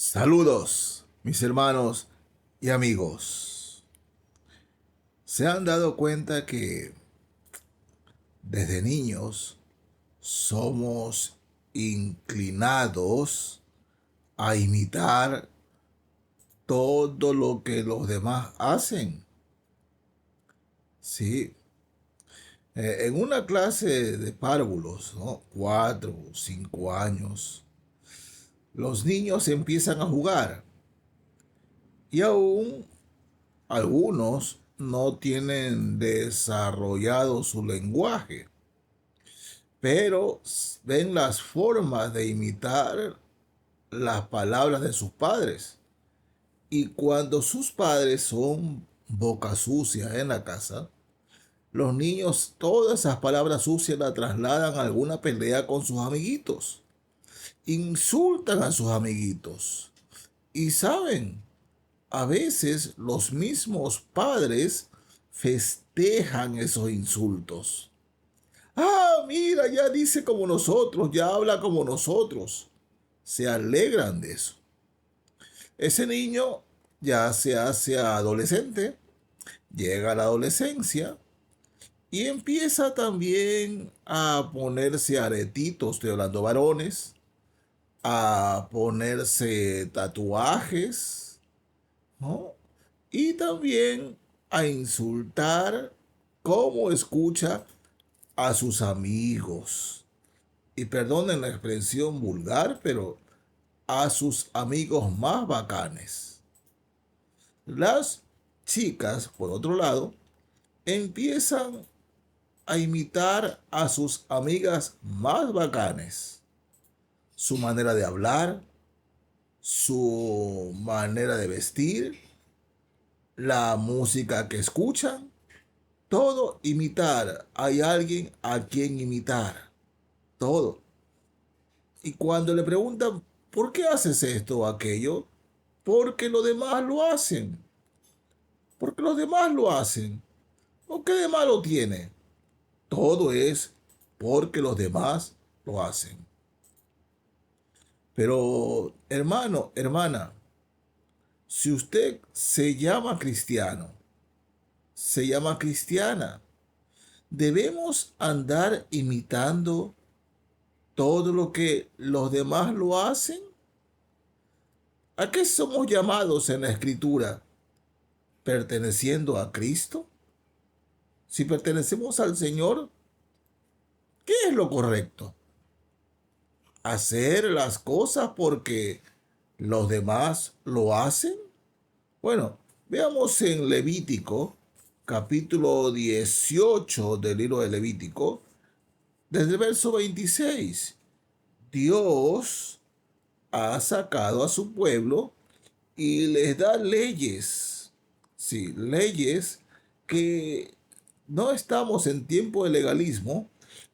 Saludos, mis hermanos y amigos. ¿Se han dado cuenta que desde niños somos inclinados a imitar todo lo que los demás hacen? Sí. En una clase de párvulos, ¿no? 4 o 5 años, los niños empiezan a jugar y aún algunos no tienen desarrollado su lenguaje, pero ven las formas de imitar las palabras de sus padres. Y cuando sus padres son boca sucia en la casa, los niños todas esas palabras sucias las trasladan a alguna pelea con sus amiguitos. Insultan a sus amiguitos. Y saben, a veces los mismos padres festejan esos insultos. Ah, mira, ya dice como nosotros, ya habla como nosotros. Se alegran de eso. Ese niño ya se hace adolescente, llega a la adolescencia y empieza también a ponerse aretitos, estoy hablando varones, a ponerse tatuajes, ¿no? Y también a insultar como escucha a sus amigos. Y perdonen la expresión vulgar, pero a sus amigos más bacanes. Las chicas, por otro lado, empiezan a imitar a sus amigas más bacanes. Su manera de hablar, su manera de vestir, la música que escuchan, todo imitar. Hay alguien a quien imitar. Todo. Y cuando le preguntan, ¿por qué haces esto o aquello? Porque los demás lo hacen. Porque los demás lo hacen. ¿O qué de malo tiene? Todo es porque los demás lo hacen. Pero, hermano, hermana, si usted se llama cristiano, se llama cristiana, debemos andar imitando todo lo que los demás lo hacen. ¿A qué somos llamados en la Escritura? ¿Perteneciendo a Cristo? Si pertenecemos al Señor, ¿qué es lo correcto? ¿Hacer las cosas porque los demás lo hacen? Bueno, veamos en Levítico, capítulo 18 del libro de Levítico, desde el verso 26. Dios ha sacado a su pueblo y les da leyes. Sí, leyes que no estamos en tiempo de legalismo,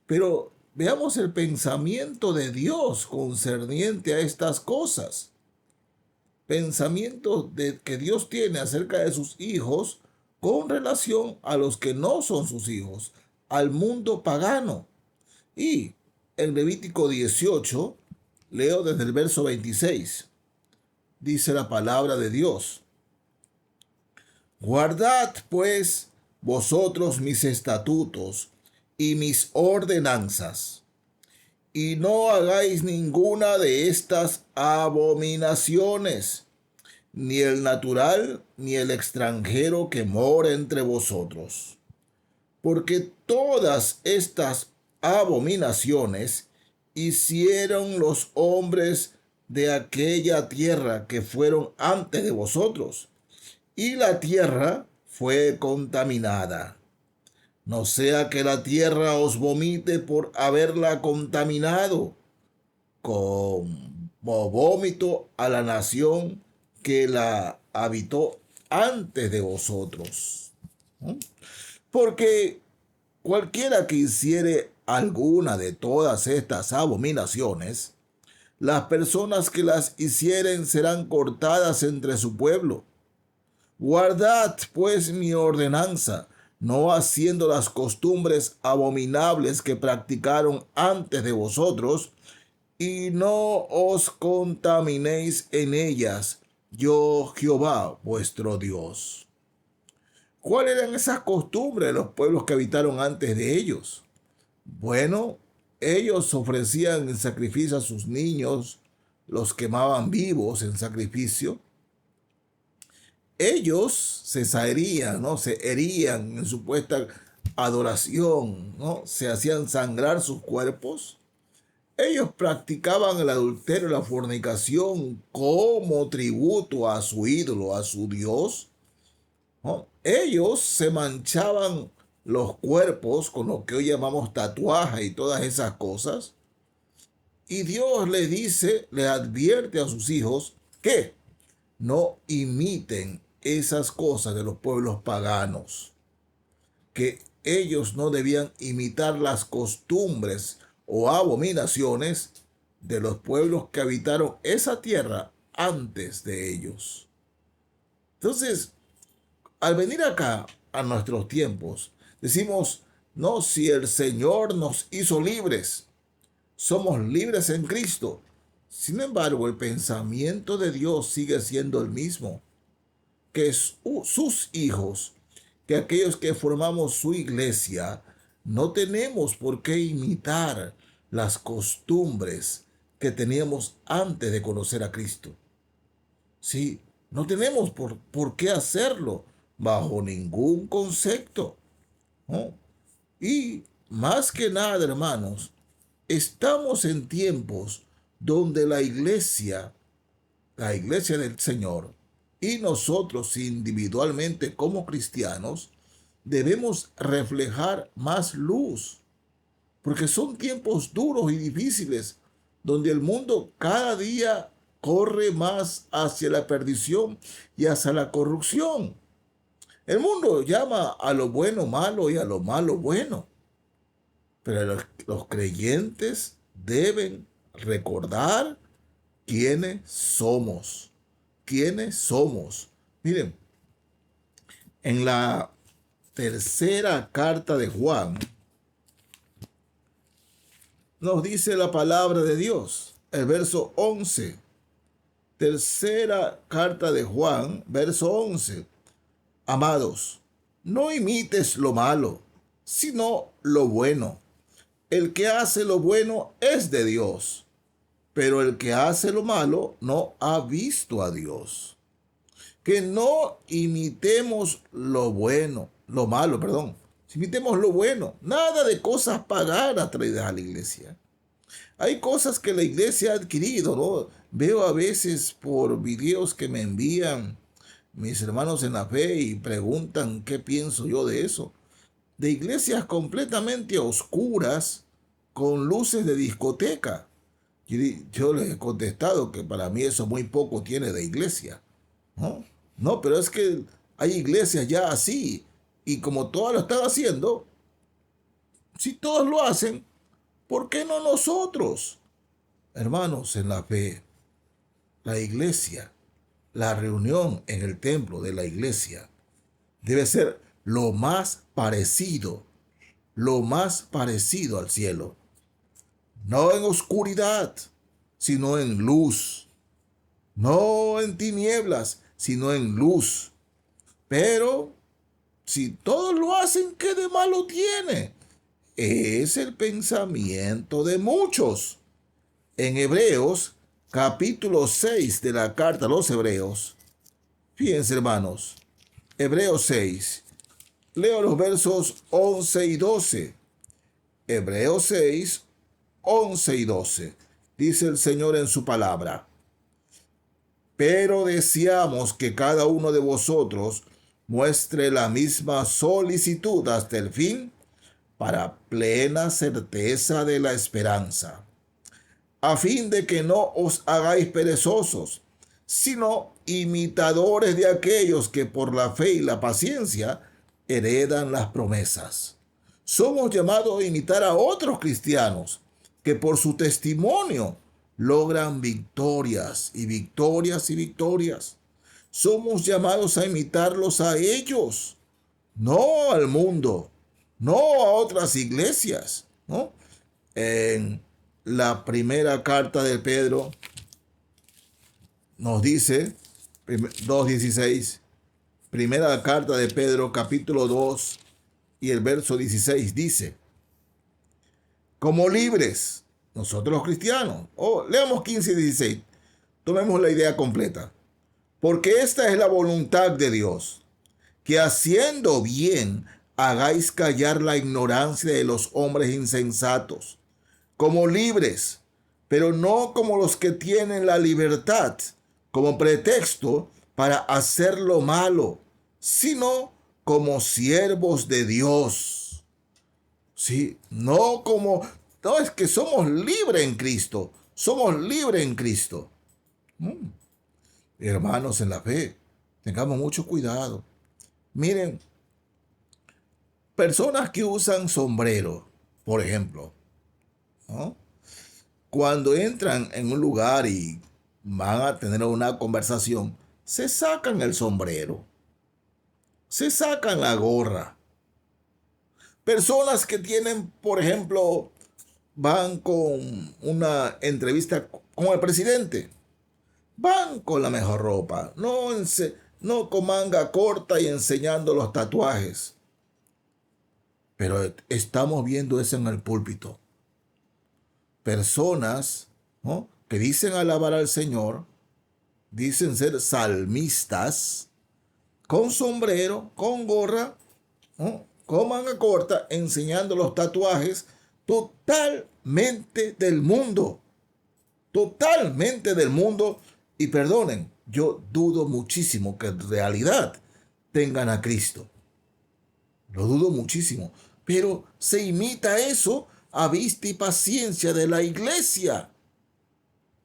pero veamos el pensamiento de Dios concerniente a estas cosas. Pensamiento que Dios tiene acerca de sus hijos con relación a los que no son sus hijos, al mundo pagano. Y en Levítico 18, leo desde el verso 26, dice la palabra de Dios: Guardad, pues, vosotros mis estatutos y mis ordenanzas, y no hagáis ninguna de estas abominaciones, ni el natural, ni el extranjero que mora entre vosotros. Porque todas estas abominaciones hicieron los hombres de aquella tierra que fueron antes de vosotros, y la tierra fue contaminada. No sea que la tierra os vomite por haberla contaminado, como vómito a la nación que la habitó antes de vosotros. ¿No? Porque cualquiera que hiciere alguna de todas estas abominaciones, las personas que las hicieren serán cortadas entre su pueblo. Guardad pues mi ordenanza, no haciendo las costumbres abominables que practicaron antes de vosotros, y no os contaminéis en ellas, yo Jehová vuestro Dios. ¿Cuáles eran esas costumbres de los pueblos que habitaron antes de ellos? Bueno, ellos ofrecían en sacrificio a sus niños, los quemaban vivos en sacrificio. Ellos se herían, ¿no? Se herían en supuesta adoración, ¿no? Se hacían sangrar sus cuerpos. Ellos practicaban el adulterio y la fornicación como tributo a su ídolo, a su Dios, ¿no? Ellos se manchaban los cuerpos con lo que hoy llamamos tatuaje y todas esas cosas. Y Dios le dice, le advierte a sus hijos que no imiten esas cosas de los pueblos paganos, que ellos no debían imitar las costumbres o abominaciones de los pueblos que habitaron esa tierra antes de ellos. Entonces, al venir acá a nuestros tiempos, decimos, no, si el Señor nos hizo libres, somos libres en Cristo. Sin embargo, el pensamiento de Dios sigue siendo el mismo, que sus hijos, que aquellos que formamos su iglesia, no tenemos por qué imitar las costumbres que teníamos antes de conocer a Cristo. Sí, no tenemos por qué hacerlo bajo ningún concepto, ¿no? Y más que nada, hermanos, estamos en tiempos donde la iglesia del Señor, y nosotros individualmente como cristianos, debemos reflejar más luz, porque son tiempos duros y difíciles, donde el mundo cada día corre más hacia la perdición y hacia la corrupción. El mundo llama a lo bueno malo y a lo malo bueno, pero los creyentes deben recordar quiénes somos. ¿Quiénes somos? Miren, en la tercera carta de Juan nos dice la palabra de Dios, el verso 11. Tercera carta de Juan, verso 11. Amados, no imites lo malo, sino lo bueno. El que hace lo bueno es de Dios, pero el que hace lo malo no ha visto a Dios. Que no imitemos lo bueno, lo malo, perdón. Imitemos lo bueno. Nada de cosas paganas traídas a la iglesia. Hay cosas que la iglesia ha adquirido, ¿no? Veo a veces por videos que me envían mis hermanos en la fe y preguntan qué pienso yo de eso. De iglesias completamente oscuras con luces de discoteca. Yo les he contestado que para mí eso muy poco tiene de iglesia, ¿no? No, pero es que hay iglesias ya así, y como todas lo están haciendo, si todos lo hacen, ¿por qué no nosotros? Hermanos en la fe, la iglesia, la reunión en el templo de la iglesia debe ser lo más parecido al cielo. No en oscuridad, sino en luz. No en tinieblas, sino en luz. Pero si todos lo hacen, ¿qué de malo tiene? Es el pensamiento de muchos. En Hebreos, capítulo 6 de la carta a los Hebreos, fíjense hermanos, Hebreos 6, leo los versos 11 y 12. Hebreos 6, 11 y 12. Dice el Señor en su palabra: pero deseamos que cada uno de vosotros muestre la misma solicitud hasta el fin, para plena certeza de la esperanza, a fin de que no os hagáis perezosos, sino imitadores de aquellos que por la fe y la paciencia heredan las promesas. Somos llamados a imitar a otros cristianos que por su testimonio logran victorias y victorias y victorias. Somos llamados a imitarlos a ellos, no al mundo, no a otras iglesias, ¿no? En la primera carta de Pedro nos dice, 2:16, primera carta de Pedro, capítulo 2 y el verso 16 dice, como libres, nosotros los cristianos, leamos 15 y 16, tomemos la idea completa, porque esta es la voluntad de Dios, que haciendo bien hagáis callar la ignorancia de los hombres insensatos, como libres, pero no como los que tienen la libertad como pretexto para hacer lo malo, sino como siervos de Dios. Sí, no es que somos libres en Cristo, somos libres en Cristo. Hermanos en la fe, tengamos mucho cuidado. Miren, personas que usan sombrero, por ejemplo, ¿no? Cuando entran en un lugar y van a tener una conversación, se sacan el sombrero, se sacan la gorra. Personas que tienen, por ejemplo, van con una entrevista con el presidente, van con la mejor ropa, no con manga corta y enseñando los tatuajes. Pero estamos viendo eso en el púlpito. Personas, ¿no?, que dicen alabar al Señor, dicen ser salmistas, con sombrero, con gorra, ¿no?, con manga corta, enseñando los tatuajes, totalmente del mundo. Totalmente del mundo. Y perdonen, yo dudo muchísimo que en realidad tengan a Cristo. Lo dudo muchísimo. Pero se imita eso a vista y paciencia de la iglesia,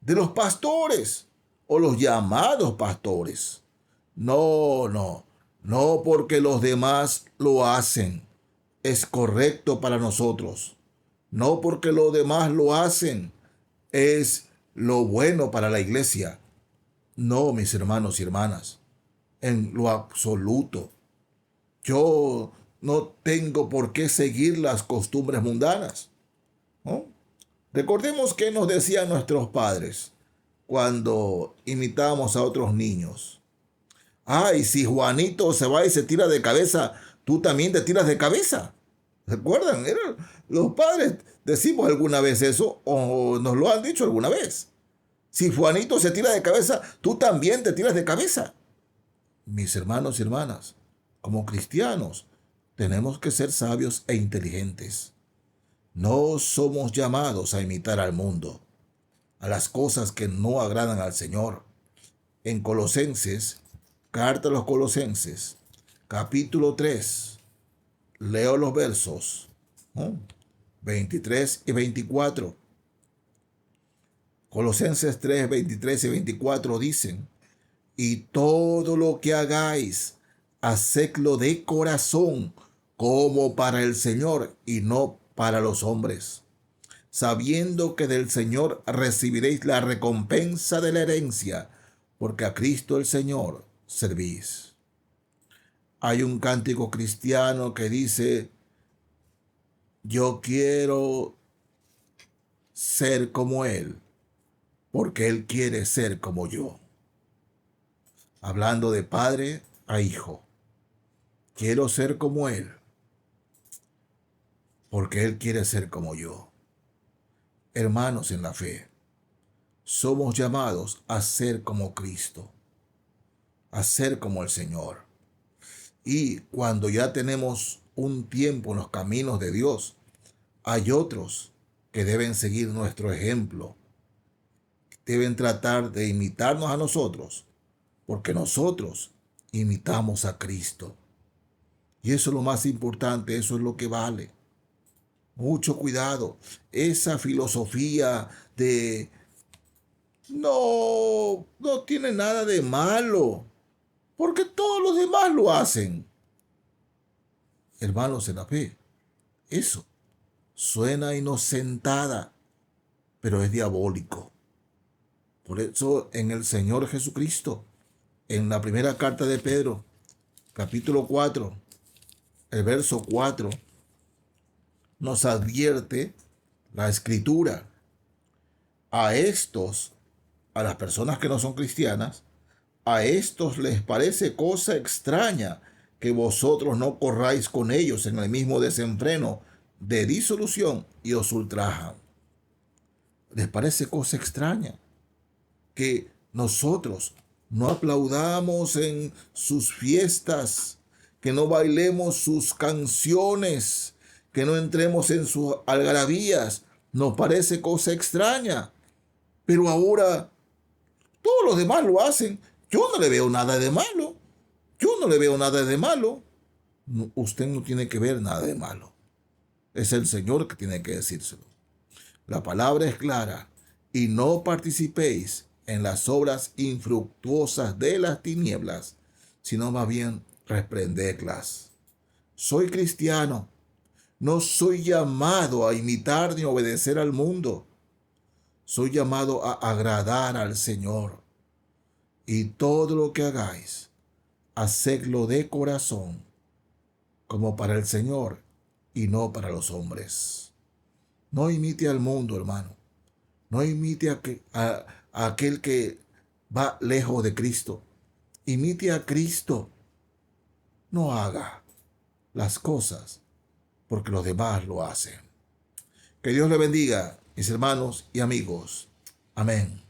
de los pastores o los llamados pastores. No porque los demás lo hacen es correcto para nosotros. No porque los demás lo hacen es lo bueno para la iglesia. No, mis hermanos y hermanas, en lo absoluto. Yo no tengo por qué seguir las costumbres mundanas, ¿no? Recordemos que nos decían nuestros padres cuando imitábamos a otros niños. Ay, si Juanito se va y se tira de cabeza, tú también te tiras de cabeza. ¿Recuerdan? Los padres decimos alguna vez eso o nos lo han dicho alguna vez. Si Juanito se tira de cabeza, tú también te tiras de cabeza. Mis hermanos y hermanas, como cristianos, tenemos que ser sabios e inteligentes. No somos llamados a imitar al mundo, a las cosas que no agradan al Señor. En Colosenses, carta a los Colosenses, capítulo 3, leo los versos 23 y 24. Colosenses 3, 23 y 24 dicen, y todo lo que hagáis, hacedlo de corazón, como para el Señor y no para los hombres, sabiendo que del Señor recibiréis la recompensa de la herencia, porque a Cristo el Señor servís. Hay un cántico cristiano que dice, yo quiero ser como Él, porque Él quiere ser como yo. Hablando de padre a hijo. Quiero ser como Él, porque Él quiere ser como yo. Hermanos en la fe, somos llamados a ser como Cristo, a ser como el Señor. Y cuando ya tenemos un tiempo en los caminos de Dios, hay otros que deben seguir nuestro ejemplo, deben tratar de imitarnos a nosotros, porque nosotros imitamos a Cristo. Y eso es lo más importante, eso es lo que vale. Mucho cuidado. Esa filosofía de no tiene nada de malo, porque todos los demás lo hacen. Hermanos en la fe, eso suena inocentada, pero es diabólico. Por eso en el Señor Jesucristo, en la primera carta de Pedro, capítulo 4, el verso 4, nos advierte la Escritura A estos, a las personas que no son cristianas, a estos les parece cosa extraña que vosotros no corráis con ellos en el mismo desenfreno de disolución y os ultrajan. Les parece cosa extraña que nosotros no aplaudamos en sus fiestas, que no bailemos sus canciones, que no entremos en sus algarabías. Nos parece cosa extraña. Pero ahora todos los demás lo hacen. Yo no le veo nada de malo. Yo no le veo nada de malo. Usted no tiene que ver nada de malo. Es el Señor que tiene que decírselo. La palabra es clara. Y no participéis en las obras infructuosas de las tinieblas, sino más bien reprendedlas. Soy cristiano. No soy llamado a imitar ni obedecer al mundo. Soy llamado a agradar al Señor. Y todo lo que hagáis, hacedlo de corazón, como para el Señor y no para los hombres. No imite al mundo, hermano. No imite a aquel que va lejos de Cristo. Imite a Cristo. No haga las cosas porque los demás lo hacen. Que Dios le bendiga, mis hermanos y amigos. Amén.